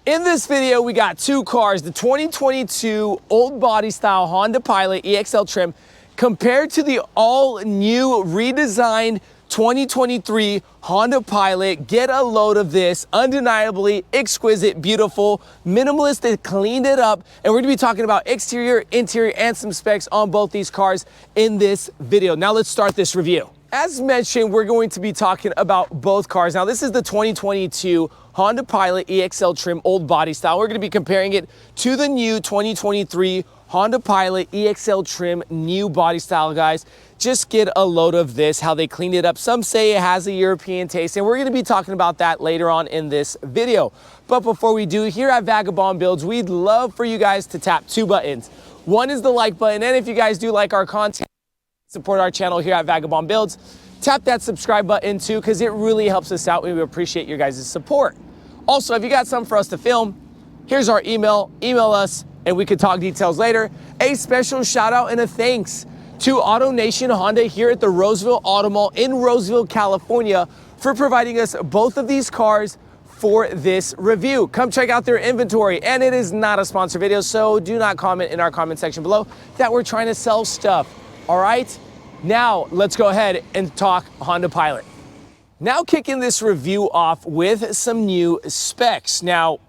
In this video, we got two cars, the 2022 old body style Honda Pilot EXL trim compared to the all new redesigned 2023 Honda Pilot. Get a load of this. Undeniably exquisite, beautiful, minimalist. They cleaned it up, and we're gonna be talking about exterior, interior, and some specs on both these cars in this video. Now let's start this review. As mentioned, we're going to be talking about both cars. Now, this is the 2022 Honda Pilot EXL trim old body style. We're going to be comparing it to the new 2023 Honda Pilot EXL trim new body style, guys. Just get a load of this, how they cleaned it up. Some say it has a European taste, and we're going to be talking about that later on in this video. But before we do, here at Vagabond Builds, we'd love for you guys to tap two buttons. One is the like button, and if you guys do like our content, support our channel here at Vagabond Builds, tap that subscribe button too, because it really helps us out. We appreciate your guys' support. Also, if you got something for us to film, here's our email us and we could talk details later. A special shout out and a thanks to AutoNation Honda here at the Roseville Auto Mall in Roseville, California, for providing us both of these cars for this review. Come check out their inventory, and it is not a sponsor video, so do not comment in our comment section below that we're trying to sell stuff. All right, now let's go ahead and talk Honda Pilot. Now kicking this review off with some new specs. Now,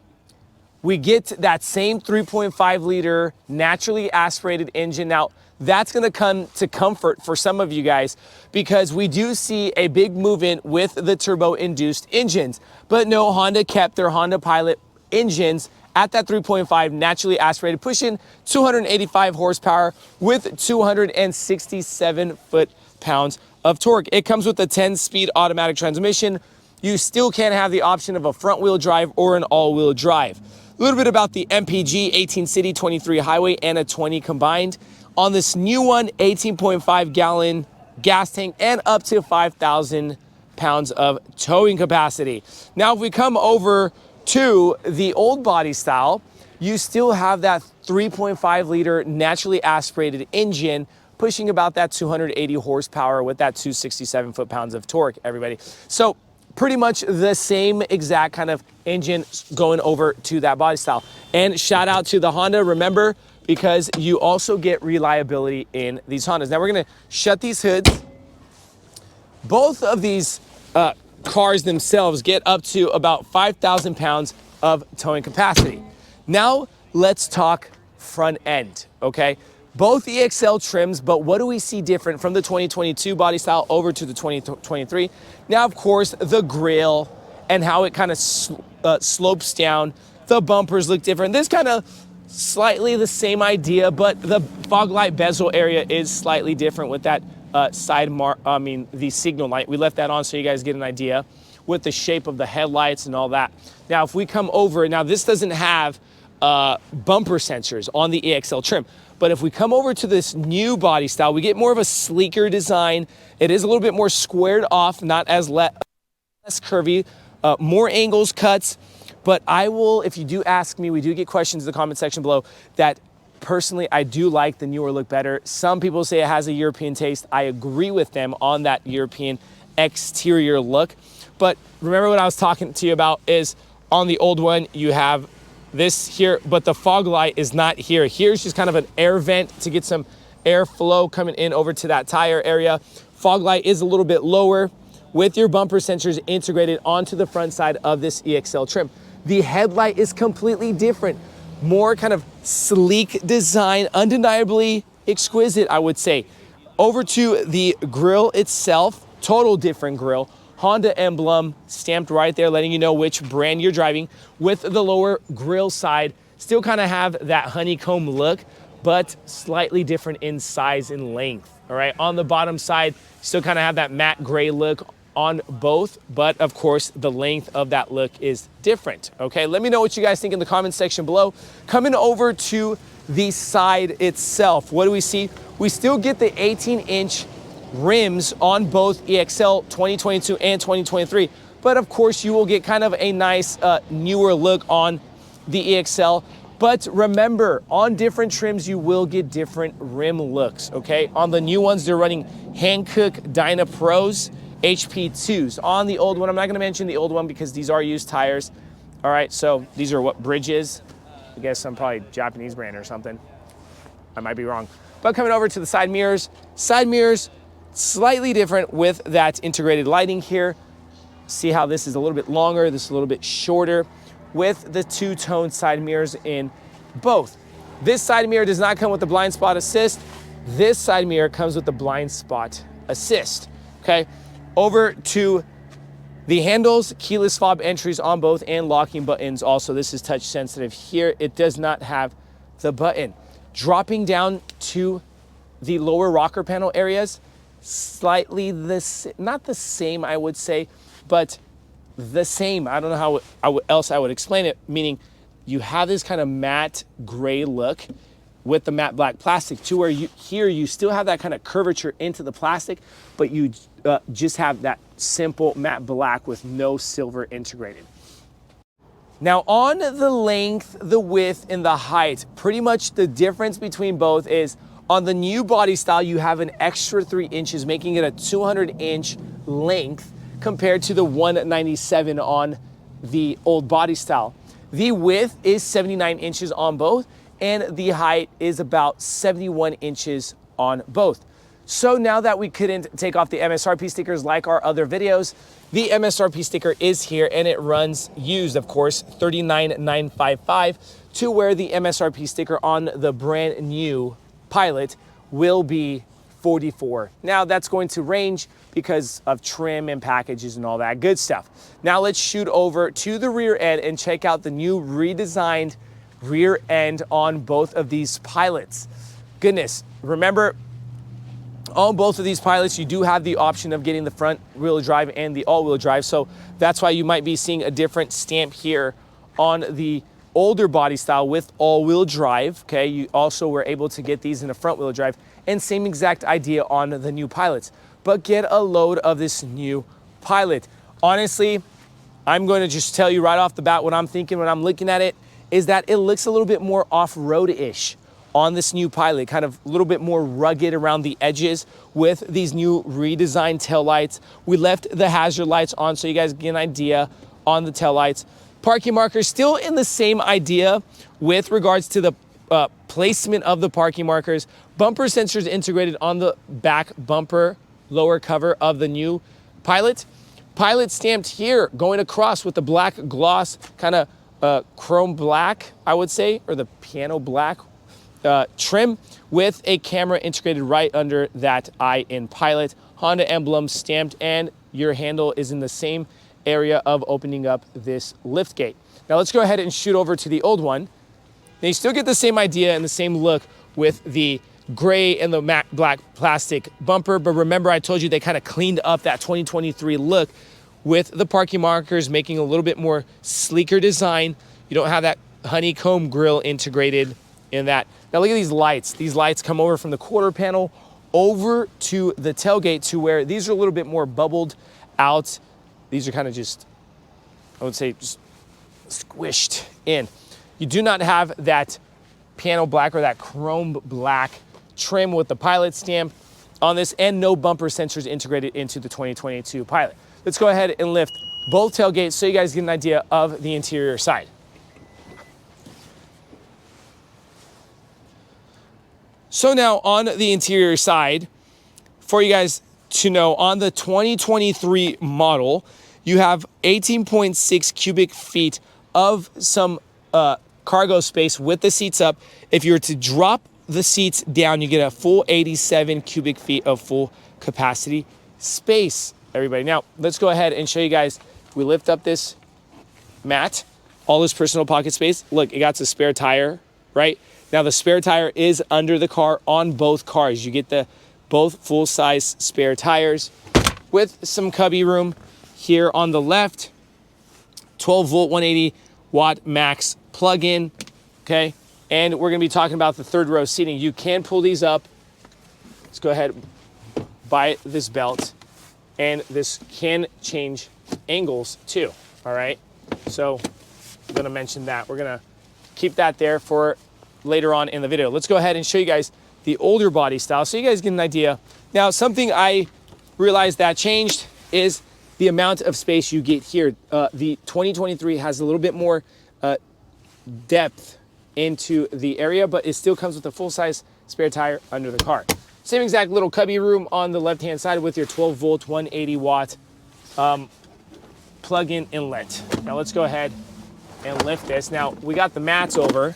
we get that same 3.5 liter naturally aspirated engine. Now, that's gonna come to comfort for some of you guys because we do see a big movement with the turbo-induced engines. But no, Honda kept their Honda Pilot engines at that 3.5 naturally aspirated, pushing 285 horsepower with 267 foot-pounds of torque. It comes with a 10-speed automatic transmission. You still can have the option of a front-wheel drive or an all-wheel drive. A little bit about the MPG, 18 city, 23 highway, and a 20 combined. On this new one, 18.5 gallon gas tank and up to 5,000 pounds of towing capacity. Now, if we come over to the old body style, you still have that 3.5 liter naturally aspirated engine pushing about that 280 horsepower with that 267 foot-pounds of torque, everybody. So pretty much the same exact kind of engine going over to that body style. And shout out to the Honda, remember, because you also get reliability in these Hondas. Now we're gonna shut these hoods. Both of these cars themselves get up to about 5,000 pounds of towing capacity. Now let's talk front end, okay? Both EXL trims, but what do we see different from the 2022 body style over to the 2023? Now, of course, the grille and how it kind of slopes down. The bumpers look different. This kind of slightly the same idea, but the fog light bezel area is slightly different with that the signal light. We left that on so you guys get an idea with the shape of the headlights and all that. Now, if we come over, now this doesn't have bumper sensors on the EXL trim, but if we come over to this new body style, we get more of a sleeker design. It is a little bit more squared off, not as less curvy, more angles, cuts. But I will, if you do ask me, we do get questions in the comment section below that personally, I do like the newer look better. Some people say it has a European taste. I agree with them on that European exterior look. But remember what I was talking to you about is on the old one, you have this here, but the fog light is not here. Here's just kind of an air vent to get some airflow coming in over to that tire area. Fog light is a little bit lower with your bumper sensors integrated onto the front side of this EXL trim. The headlight is completely different. More kind of sleek design, undeniably exquisite, I would say. Over to the grille itself, total different grille. Honda emblem stamped right there, letting you know which brand you're driving. With the lower grille side, still kind of have that honeycomb look, but slightly different in size and length, all right? On the bottom side, still kind of have that matte gray look on both, but of course the length of that look is different, okay? Let me know what you guys think in the comment section below. Coming over to the side itself, what do we see? We still get the 18-inch rims on both EXL 2022 and 2023, but of course you will get kind of a nice newer look on the EXL. But remember, on different trims, you will get different rim looks, okay? On the new ones, they're running Hankook Dyna Pros HP2s. On the old one, I'm not gonna mention the old one because these are used tires. All right, so these are what bridges. I guess some probably Japanese brand or something. I might be wrong. But coming over to the side mirrors, slightly different with that integrated lighting here. See how this is a little bit longer, this is a little bit shorter with the two-tone side mirrors in both. This side mirror does not come with the blind spot assist. This side mirror comes with the blind spot assist, okay? Over to the handles, keyless fob entries on both and locking buttons. Also, this is touch sensitive here. It does not have the button. Dropping down to the lower rocker panel areas, slightly not the same, I would say, but the same. I don't know how else I would explain it, meaning you have this kind of matte gray look with the matte black plastic to where you still have that kind of curvature into the plastic, but you just have that simple matte black with no silver integrated. Now on the length, the width, and the height, pretty much the difference between both is on the new body style, you have an extra 3 inches, making it a 200-inch length compared to the 197 on the old body style. The width is 79 inches on both, and the height is about 71 inches on both. So now that we couldn't take off the MSRP stickers like our other videos, the MSRP sticker is here, and it runs used, of course, $39,955, to where the MSRP sticker on the brand new Pilot will be $44. Now that's going to range because of trim and packages and all that good stuff. Now let's shoot over to the rear end and check out the new redesigned rear end on both of these Pilots. Goodness, remember, on both of these Pilots, you do have the option of getting the front wheel drive and the all-wheel drive. So that's why you might be seeing a different stamp here on the older body style with all-wheel drive, okay? You also were able to get these in a front wheel drive, and same exact idea on the new Pilots. But get a load of this new Pilot. Honestly, I'm going to just tell you right off the bat what I'm thinking when I'm looking at it is that it looks a little bit more off-road-ish on this new Pilot, kind of a little bit more rugged around the edges with these new redesigned taillights. We left the hazard lights on so you guys get an idea on the taillights. Parking markers still in the same idea with regards to the placement of the parking markers. Bumper sensors integrated on the back bumper lower cover of the new Pilot. Pilot stamped here going across with the black gloss, kind of chrome black, I would say, or the piano black trim with a camera integrated right under that eye in Pilot. Honda emblem stamped, and your handle is in the same area of opening up this lift gate. Now let's go ahead and shoot over to the old one. Now you still get the same idea and the same look with the gray and the matte black plastic bumper, but remember I told you they kind of cleaned up that 2023 look with the parking markers, making a little bit more sleeker design. You don't have that honeycomb grille integrated in that. Now look at these lights. These lights come over from the quarter panel over to the tailgate, to where these are a little bit more bubbled out. These are kind of just, I would say, just squished in. You do not have that piano black or that chrome black trim with the Pilot stamp on this, and no bumper sensors integrated into the 2022 Pilot. Let's go ahead and lift both tailgates so you guys get an idea of the interior side. So now on the interior side, for you guys to know, on the 2023 model, you have 18.6 cubic feet of some cargo space with the seats up. If you were to drop the seats down, you get a full 87 cubic feet of full capacity space, everybody. Now, let's go ahead and show you guys. We lift up this mat, all this personal pocket space. Look, it got a spare tire, right? Now, the spare tire is under the car on both cars. You get the both full-size spare tires with some cubby room here on the left. 12-volt, 180-watt max plug-in, okay? And we're gonna be talking about the third row seating. You can pull these up. Let's go ahead, buy this belt, and this can change angles too, all right? So I'm gonna mention that. We're gonna keep that there for later on in the video. Let's go ahead and show you guys the older body style so you guys get an idea. Now, something I realized that changed is the amount of space you get here. The 2023 has a little bit more depth into the area, but it still comes with a full-size spare tire under the car. Same exact little cubby room on the left-hand side with your 12-volt, 180-watt plug-in inlet. Now let's go ahead and lift this. Now we got the mats over,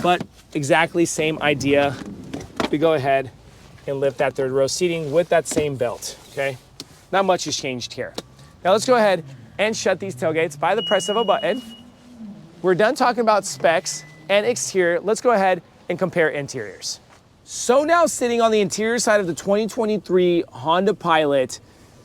but exactly same idea. We go ahead and lift that third row seating with that same belt, okay? Not much has changed here. Now let's go ahead and shut these tailgates by the press of a button. We're done talking about specs and exterior. Let's go ahead and compare interiors. So now sitting on the interior side of the 2023 Honda Pilot,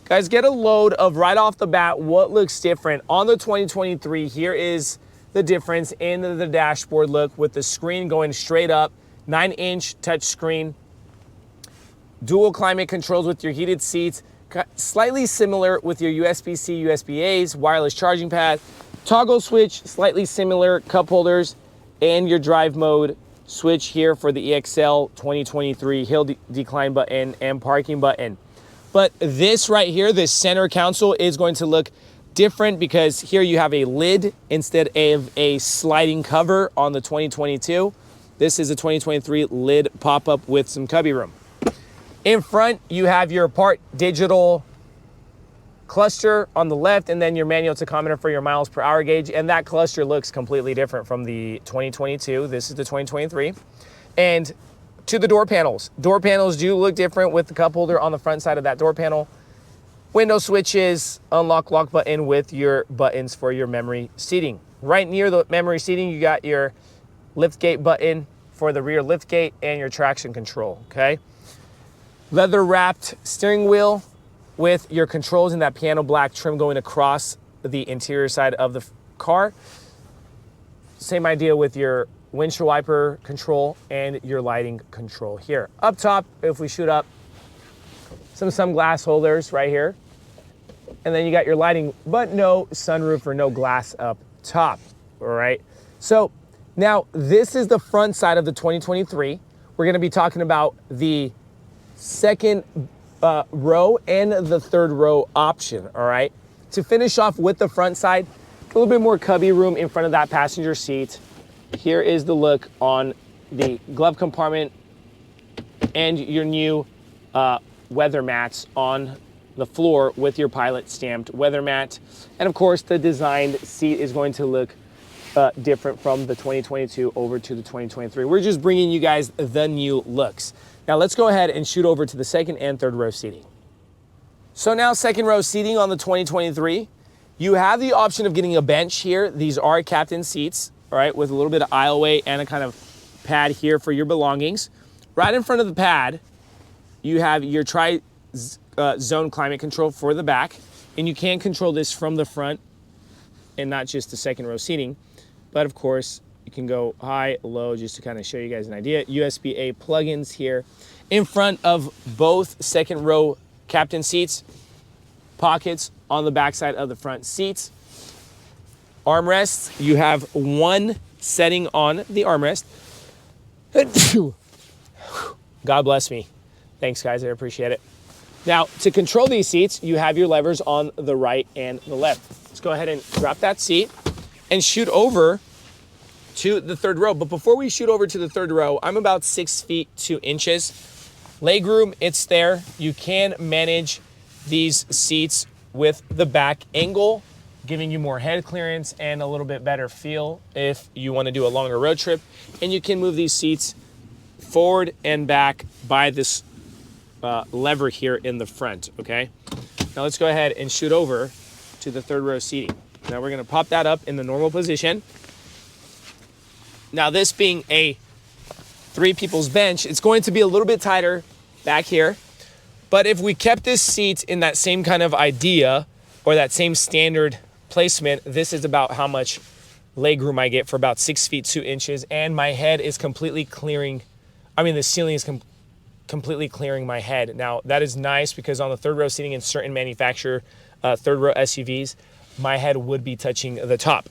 guys, get a load of right off the bat what looks different. On the 2023, here is the difference in the dashboard look with the screen going straight up, 9-inch touch screen, dual climate controls with your heated seats, slightly similar with your USB-C, USB-A's, wireless charging pad, toggle switch, slightly similar cup holders, and your drive mode switch here for the EXL 2023 hill decline button and parking button. But this right here, this center console is going to look different because here you have a lid instead of a sliding cover on the 2022. This is a 2023 lid pop-up with some cubby room. In front, you have your part digital cluster on the left and then your manual tachometer for your miles per hour gauge. And that cluster looks completely different from the 2022. This is the 2023. And to the door panels. Door panels do look different with the cup holder on the front side of that door panel. Window switches, unlock lock button with your buttons for your memory seating. Right near the memory seating, you got your lift gate button for the rear lift gate and your traction control, okay? Leather wrapped steering wheel with your controls in that piano black trim going across the interior side of the car. Same idea with your windshield wiper control and your lighting control here. Up top, if we shoot up, some glass holders right here. And then you got your lighting, but no sunroof or no glass up top, all right? So now this is the front side of the 2023. We're gonna be talking about the second row and the third row option, all right? To finish off with the front side, a little bit more cubby room in front of that passenger seat. Here is the look on the glove compartment and your new weather mats on the floor with your Pilot stamped weather mat. And of course, the designed seat is going to look different from the 2022 over to the 2023. We're just bringing you guys the new looks. Now let's go ahead and shoot over to the second and third row seating. So now second row seating on the 2023, you have the option of getting a bench here. These are captain seats, all right, with a little bit of aisleway and a kind of pad here for your belongings. Right in front of the pad, you have your tri-zone climate control for the back, and you can control this from the front and not just the second row seating. But of course, you can go high, low, just to kind of show you guys an idea. USB-A plugins here. In front of both second row captain seats, pockets on the backside of the front seats. Armrests, you have one setting on the armrest. God bless me. Thanks, guys, I appreciate it. Now, to control these seats, you have your levers on the right and the left. Let's go ahead and drop that seat and shoot over to the third row. But before we shoot over to the third row, I'm about 6 feet 2 inches. Legroom, it's there. You can manage these seats with the back angle, giving you more head clearance and a little bit better feel if you want to do a longer road trip. And you can move these seats forward and back by this lever here in the front, okay? Now let's go ahead and shoot over to the third row seating. Now we're gonna pop that up in the normal position. Now this being a 3 people's bench, it's going to be a little bit tighter back here. But if we kept this seat in that same kind of idea or that same standard placement, this is about how much legroom I get for about 6 feet 2 inches. And my head is completely clearing, the ceiling is completely clearing my head. Now that is nice because on the third row seating in certain manufacturer third row SUVs, my head would be touching the top.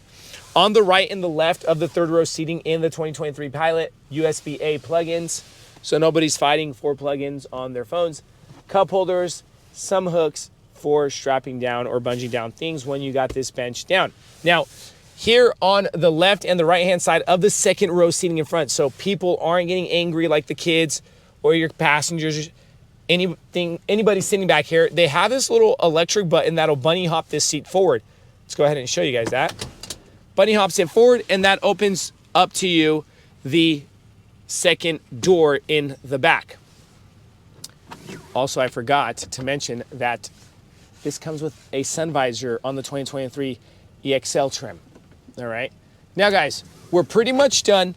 On the right and the left of the third row seating in the 2023 Pilot, USB-A plugins. So nobody's fighting for plugins on their phones. Cup holders, some hooks for strapping down or bunging down things when you got this bench down. Now, here on the left and the right-hand side of the second row seating in front, so people aren't getting angry like the kids or your passengers, anybody sitting back here, they have this little electric button that'll bunny hop this seat forward. Let's go ahead and show you guys that. Bunny hops it forward, and that opens up to you the second door in the back. Also, I forgot to mention that this comes with a sun visor on the 2023 EXL trim. All right. Now, guys, we're pretty much done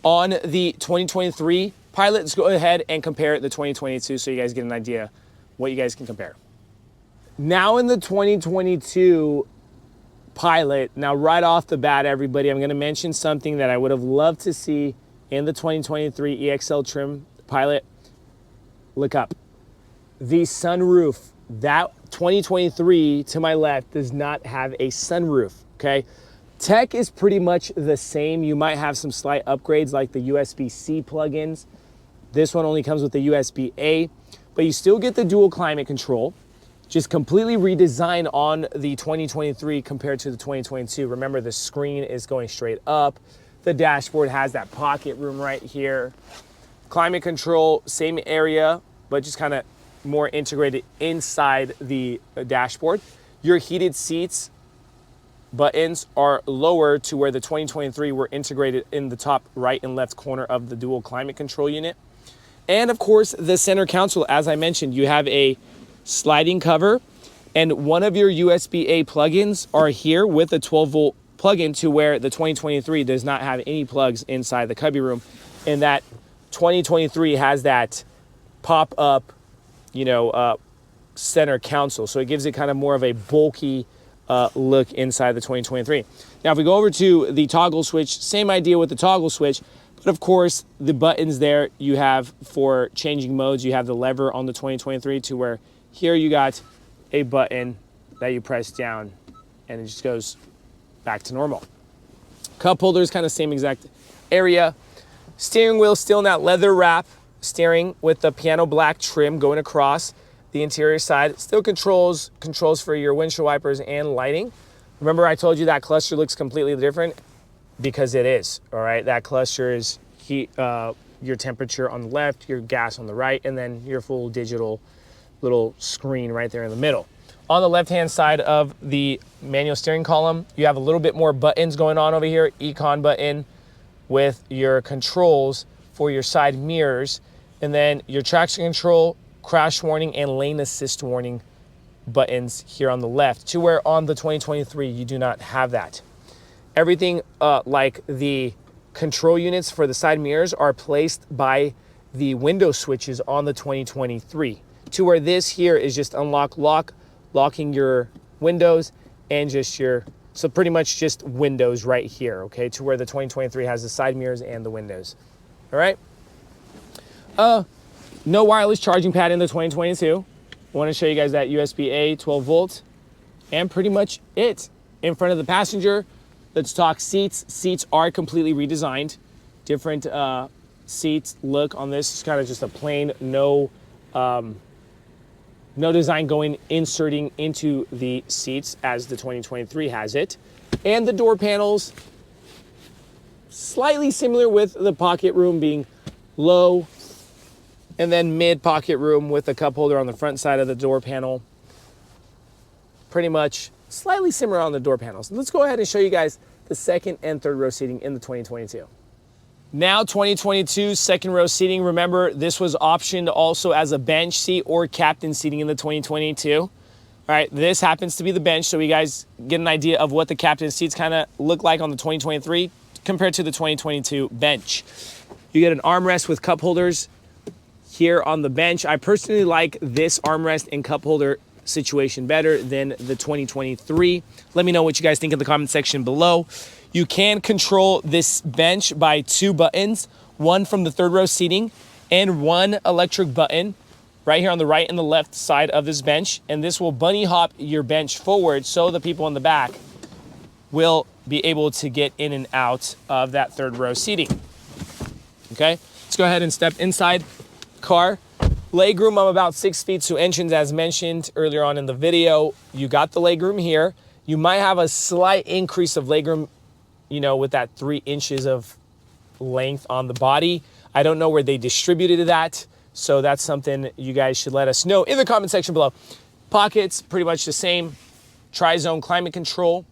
on the 2023 Pilot. Let's go ahead and compare the 2022 so you guys get an idea what you guys can compare. Now in the 2022 Pilot, now right off the bat, everybody, I'm going to mention something that I would have loved to see in the 2023 EXL trim Pilot. Look up. The sunroof, that 2023 to my left does not have a sunroof, okay? Tech is pretty much the same. You might have some slight upgrades like the USB-C plugins. This one only comes with the USB-A, but you still get the dual climate control, just completely redesigned on the 2023 compared to the 2022. Remember, the screen is going straight up. The dashboard has that pocket room right here. Climate control, same area, but just kind of more integrated inside the dashboard. Your heated seats buttons are lower to where the 2023 were integrated in the top right and left corner of the dual climate control unit. And of course, the center console, as I mentioned, you have a sliding cover, and one of your USB-A plugins are here with a 12-volt plug-in, to where the 2023 does not have any plugs inside the cubby room, and that 2023 has that pop-up, center console. So it gives it kind of more of a bulky look inside the 2023. Now, if we go over to the toggle switch, same idea with the toggle switch, but of course, the buttons there you have for changing modes. You have the lever on the 2023 to where here you got a button that you press down and it just goes back to normal. Cup holders, kind of same exact area. Steering wheel still in that leather wrap steering with the piano black trim going across the interior side. Still controls for your windshield wipers and lighting. Remember, I told you that cluster looks completely different because it is. All right, that cluster is your temperature on the left, your gas on the right, and then your full digital little screen right there in the middle. On the left-hand side of the manual steering column, you have a little bit more buttons going on over here. Econ button with your controls for your side mirrors, and then your traction control, crash warning, and lane assist warning buttons here on the left, to where on the 2023 you do not have that. Everything like the control units for the side mirrors are placed by the window switches on the 2023, to where this here is just locking your windows and just so pretty much just windows right here, okay, to where the 2023 has the side mirrors and the windows. All right. No wireless charging pad in the 2022. I want to show you guys that USB-A 12 volt, and pretty much it. In front of the passenger, let's talk seats. Seats are completely redesigned. Different seats look on this. It's kind of just a plain, no design inserting into the seats as the 2023 has it. And the door panels, slightly similar with the pocket room being low, and then mid pocket room with a cup holder on the front side of the door panel. Pretty much slightly similar on the door panels. Let's go ahead and show you guys the second and third row seating in the 2022. Now 2022 second row seating. Remember, this was optioned also as a bench seat or captain seating in the 2022. All right, this happens to be the bench, so you guys get an idea of what the captain seats kind of look like on the 2023 compared to the 2022 bench. You get an armrest with cup holders here on the bench. I personally like this armrest and cup holder situation better than the 2023. Let me know what you guys think in the comment section below. You can control this bench by two buttons, one from the third row seating and one electric button right here on the right and the left side of this bench. And this will bunny hop your bench forward so the people in the back will be able to get in and out of that third row seating. Okay, let's go ahead and step inside car. Legroom, I'm about 6 feet to entrance, as mentioned earlier on in the video. You got the legroom here. You might have a slight increase of legroom, you know, with that 3 inches of length on the body. I don't know where they distributed that, so that's something you guys should let us know in the comment section below. Pockets, pretty much the same. Tri-zone climate control.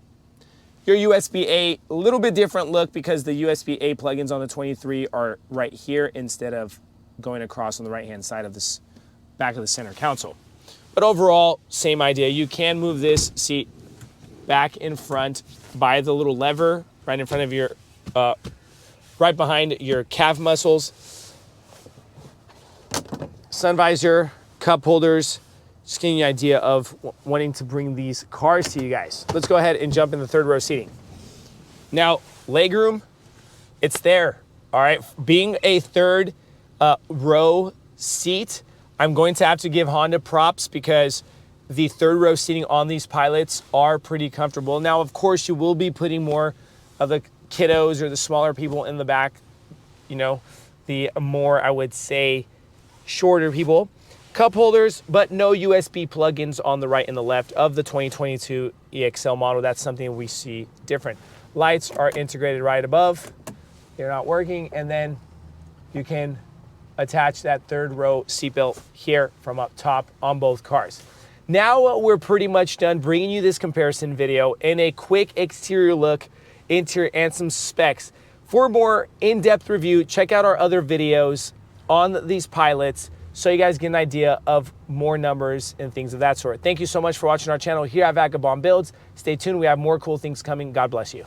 Your USB-A, a little bit different look because the USB-A plugins on the 23 are right here instead of going across on the right-hand side of this back of the center console. But overall, same idea. You can move this seat back in front by the little lever right in front of your, right behind your calf muscles. Sun visor, cup holders, just getting you an idea of wanting to bring these cars to you guys. Let's go ahead and jump in the third row seating. Now, legroom, it's there, all right? Being a third row seat, I'm going to have to give Honda props because the third row seating on these Pilots are pretty comfortable. Now, of course, you will be putting more of the kiddos or the smaller people in the back, you know, the more, I would say, shorter people. Cup holders, but no USB plugins on the right and the left of the 2022 EXL model. That's something we see different. Lights are integrated right above. They're not working. And then you can attach that third row seatbelt here from up top on both cars. Now we're pretty much done bringing you this comparison video and a quick exterior look, interior, and some specs. For more in-depth review, check out our other videos on these Pilots so you guys get an idea of more numbers and things of that sort. Thank you so much for watching our channel here at Vagabond Builds. Stay tuned. We have more cool things coming. God bless you.